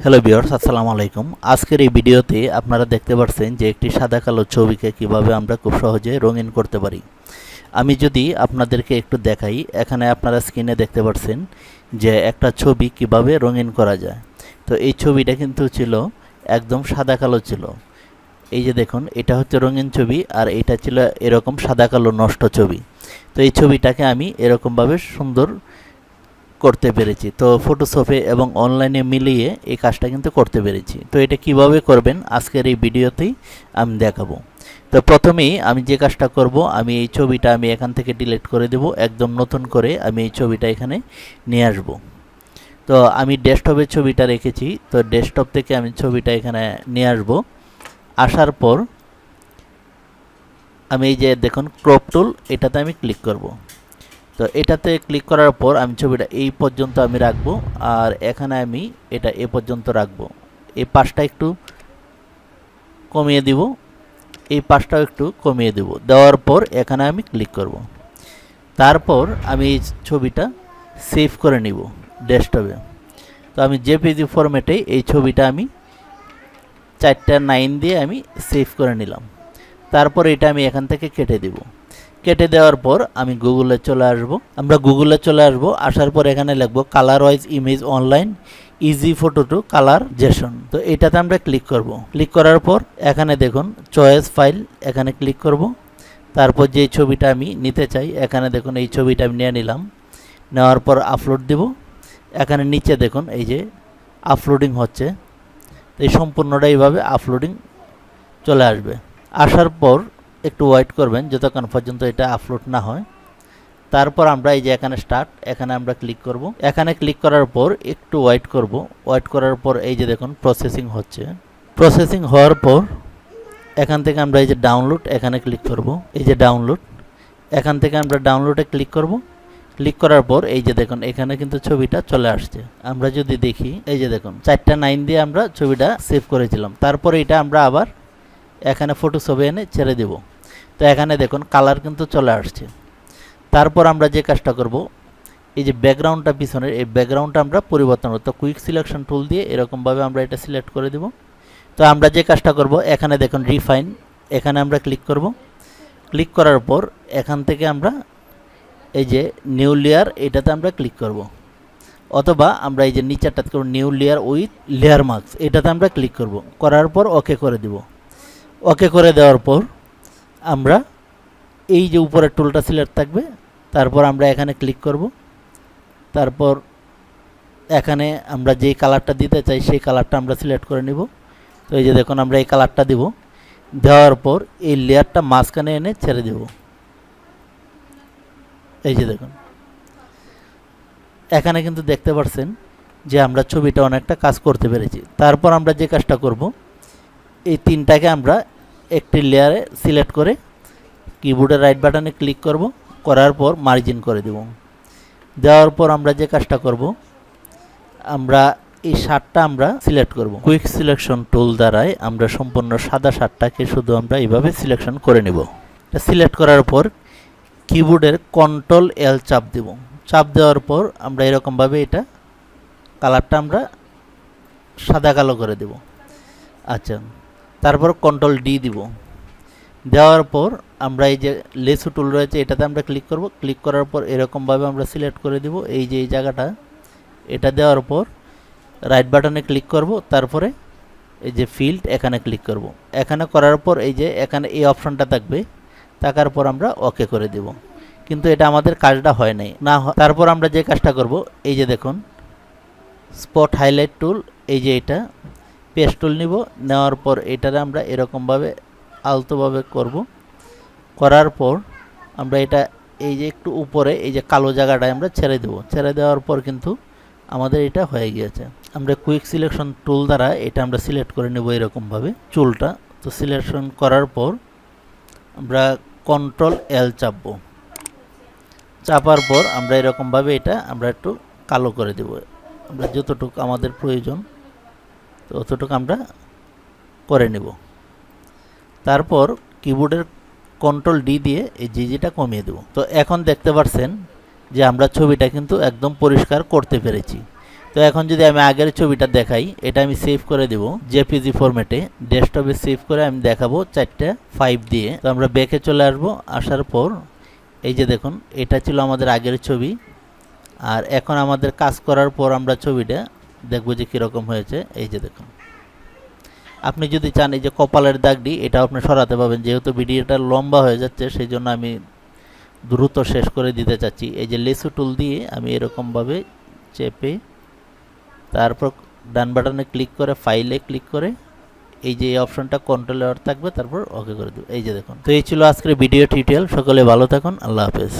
Hello viewers, আসসালামু আলাইকুম। আজকের এই ভিডিওতে আপনারা দেখতে পাচ্ছেন যে একটি সাদা কালো ছবিকে কিভাবে আমরা খুব সহজে রঙিন করতে পারি। আমি যদি আপনাদেরকে একটু দেখাই, এখানে আপনারা স্ক্রিনে দেখতে পাচ্ছেন যে একটা ছবি কিভাবে রঙিন করা যায়। তো এই ছবিটা কিন্তু ছিল একদম সাদা কালো ছিল। এই যে দেখুন, এটা হচ্ছে রঙিন ছবি আর এটা ছিল এরকম সাদা কালো নষ্ট ছবি। তো এই ছবিটাকে আমি এরকমভাবে সুন্দর করতে পেরেছি। তো ফটোশপে এবং অনলাইনে মিলিয়ে এই কাজটা কিন্তু করতে পেরেছি। তো এটা কিভাবে করবেন আজকের এই ভিডিওতেই আমি দেখাবো। তো প্রথমেই আমি যে কাজটা করব, আমি এই ছবিটা আমি এখান থেকে ডিলিট করে দেব। একদম নতুন করে আমি এই ছবিটা এখানে নিয়ে আসব। তো আমি ডেস্কটপের ছবিটা রেখেছি, তো ডেস্কটপ থেকে আমি ছবিটা এখানে নিয়ে আসব। আসার পর আমি এই যে দেখুন ক্রপ টুল, এটাতে আমি ক্লিক করব। তো এটাতে ক্লিক করার পর আমি ছবিটা এই পর্যন্ত আমি রাখবো, আর এখানে আমি এটা এ পর্যন্ত রাখবো। এই পাশটা একটু কমিয়ে দিব, এই পাশটাও একটু কমিয়ে দেব। দেওয়ার পর এখানে আমি ক্লিক করব। তারপর আমি এই ছবিটা সেভ করে নিব ডেস্কটপে। তো আমি জেপিজি ফরম্যাটে এই ছবিটা আমি 4:9 দিয়ে আমি সেভ করে নিলাম। তারপর এটা আমি এখান থেকে কেটে দিব। কেটে দেওয়ার পর আমি গুগলে চলে আসব। আমরা গুগলে চলে আসব, আসার পর এখানে লিখব colour wise image online easy photo to colour জেসন। তো এটাতে আমরা ক্লিক করব। ক্লিক করার পর এখানে দেখুন চয়েস ফাইল, এখানে ক্লিক করব। তারপর যে ছবিটা আমি নিতে চাই, এখানে দেখুন এই ছবিটা আমি নিয়ে নিলাম। নেওয়ার পর আপলোড দেব। এখানে নিচে দেখুন এই যে আপলোডিং হচ্ছে। তো এই সম্পূর্ণটা এইভাবে আপলোডিং চলে আসবে। আসার পর একটু ওয়েট করবেন যতক্ষণ পর্যন্ত এটা আপলোড না হয়। তারপর আমরা এই যে এখানে স্টার্ট, এখানে আমরা ক্লিক করব। এখানে ক্লিক করার পর একটু ওয়েট করব। ওয়েট করার পর এই যে দেখুন প্রসেসিং হচ্ছে। প্রসেসিং হওয়ার পর এখান থেকে আমরা এই যে ডাউনলোড, এখানে ক্লিক করব। এই যে ডাউনলোড, এখান থেকে আমরা ডাউনলোডে ক্লিক করব। ক্লিক করার পর এই যে দেখুন এখানে কিন্তু ছবিটা চলে আসছে। আমরা যদি দেখি, এই যে দেখুন 4:9 দিয়ে আমরা ছবিটা সেভ করেছিলাম। তারপর এটা আমরা আবার এখানে ফটোশপে এনে ছেড়ে দেব। তো এখানে দেখুন কালার কিন্তু চলে আসছে। তারপর আমরা যে কাজটা করব, এই যে ব্যাকগ্রাউন্ডটা পিছনের, এই ব্যাকগ্রাউন্ডটা আমরা পরিবর্তন করব। তো কুইক সিলেকশন টুল দিয়ে এরকমভাবে আমরা এটা সিলেক্ট করে দেব। তো আমরা যে কাজটা করব, এখানে দেখুন রিফাইন, এখানে আমরা ক্লিক করব। ক্লিক করার পর এখান থেকে আমরা এই যে নিউ লেয়ার, এটাতে আমরা ক্লিক করব। অথবা আমরা এই যে নিচেরটাতে করব new layer with layer marks, এটাতে আমরা ক্লিক করব। করার পর ওকে করে দেব। ওকে করে দেওয়ার পর আমরা এই যে উপরের টুলটা সিলেক্ট থাকবে, তারপর আমরা এখানে ক্লিক করব। তারপর এখানে আমরা যেই কালারটা দিতে চাই সেই কালারটা আমরা সিলেক্ট করে নিব। তো এই যে দেখুন আমরা এই কালারটা দিব। দেওয়ার পর এই লেয়ারটা মাঝখানে এনে ছেড়ে দেব। এই যে দেখুন এখানে কিন্তু দেখতে পাচ্ছেন যে আমরা ছবিটা অনেকটা কাজ করতে পেরেছি। তারপর আমরা যে কাজটা করব, এই তিনটাকে আমরা একটি লেয়ারে সিলেক্ট করে কিবোর্ডের রাইট বাটনে ক্লিক করব। করার পর মার্জিন করে দেব। দেওয়ার পর আমরা যে কাজটা করব, আমরা এই শার্টটা আমরা সিলেক্ট করব। কুইক সিলেকশন টুল দ্বারাই আমরা সম্পূর্ণ সাদা শার্টটাকে শুধু আমরা এইভাবে সিলেকশন করে নেব। এটা সিলেক্ট করার পর কিবোর্ডের কন্ট্রোল এল চাপ দেব। চাপ দেওয়ার পর আমরা এরকমভাবে এটা কালারটা আমরা সাদা কালো করে দেব। আচ্ছা, তারপর কন্ট্রোল ডি দিব। দেওয়ার পর আমরা এই যে লেসু টুল রয়েছে, এটাতে আমরা ক্লিক করব। ক্লিক করার পর এরকমভাবে আমরা সিলেক্ট করে দিব এই যে এই জায়গাটা। এটা দেওয়ার পর রাইট বাটনে ক্লিক করব। তারপরে এই যে ফিল্ড, এখানে ক্লিক করব। এখানে করার পর এই যে এখানে এই অপশনটা থাকবে, থাকার পর আমরা ওকে করে দেব। কিন্তু এটা আমাদের কাজটা হয় নাই না। তারপর আমরা যে কাজটা করব, এই যে দেখুন স্পট হাইলাইট টুল, এই যে এটা পেস্ট টুল নিব। নেওয়ার পর এটারে আমরা এরকমভাবে আলতোভাবে করব। করার পর আমরা এটা এই যে একটু উপরে এই যে কালো জায়গাটায় আমরা ছেড়ে দেব। ছেড়ে দেওয়ার পর কিন্তু আমাদের এটা হয়ে গিয়েছে। আমরা কুইক সিলেকশন টুল দ্বারা এটা আমরা সিলেক্ট করে নেব এরকমভাবে চুলটা। তো সিলেকশন করার পর আমরা কন্ট্রোল এল চাপবো। চাপার পর আমরা এরকমভাবে এটা আমরা একটু কালো করে দেব। আমরা যতটুকু আমাদের প্রয়োজন তো ততটুকু আমরা করে নেব। তারপর কিবোর্ডের কন্ট্রোল ডি দিয়ে এই জিজিটা কমিয়ে দেব। তো এখন দেখতে পাচ্ছেন যে আমরা ছবিটা কিন্তু একদম পরিষ্কার করতে পেরেছি। তো এখন যদি আমি আগের ছবিটা দেখাই, এটা আমি সেভ করে দেব জেপিজি ফরম্যাটে, ডেস্কটপে সেভ করে আমি দেখাবো 4টা 5 দিয়ে। তো আমরা ব্যাকে চলে আসবো, আসার পর এই যে দেখুন এটা ছিল আমাদের আগের ছবি। আর এখন আমাদের কাজ করার পর আমরা ছবিটা দেখবো যে কীরকম হয়েছে। এই যে দেখুন, আপনি যদি চান এই যে কপালের দাগটি এটাও আপনি সরাতে পারবেন। যেহেতু ভিডিওটা লম্বা হয়ে যাচ্ছে সেই জন্য আমি দ্রুত শেষ করে দিতে চাচ্ছি। এই যে লেসু টুল দিয়ে আমি এরকমভাবে চেপে তারপর ডান বাটনে ক্লিক করে ফাইলে ক্লিক করে এই যে এই অপশনটা কন্ট্রোল থাকবে, তারপর ওকে করে দেব। এই যে দেখুন, তো এই ছিল আজকের ভিডিও টিউটোরিয়াল। সকলে ভালো থাকুন, আল্লাহ হাফেজ।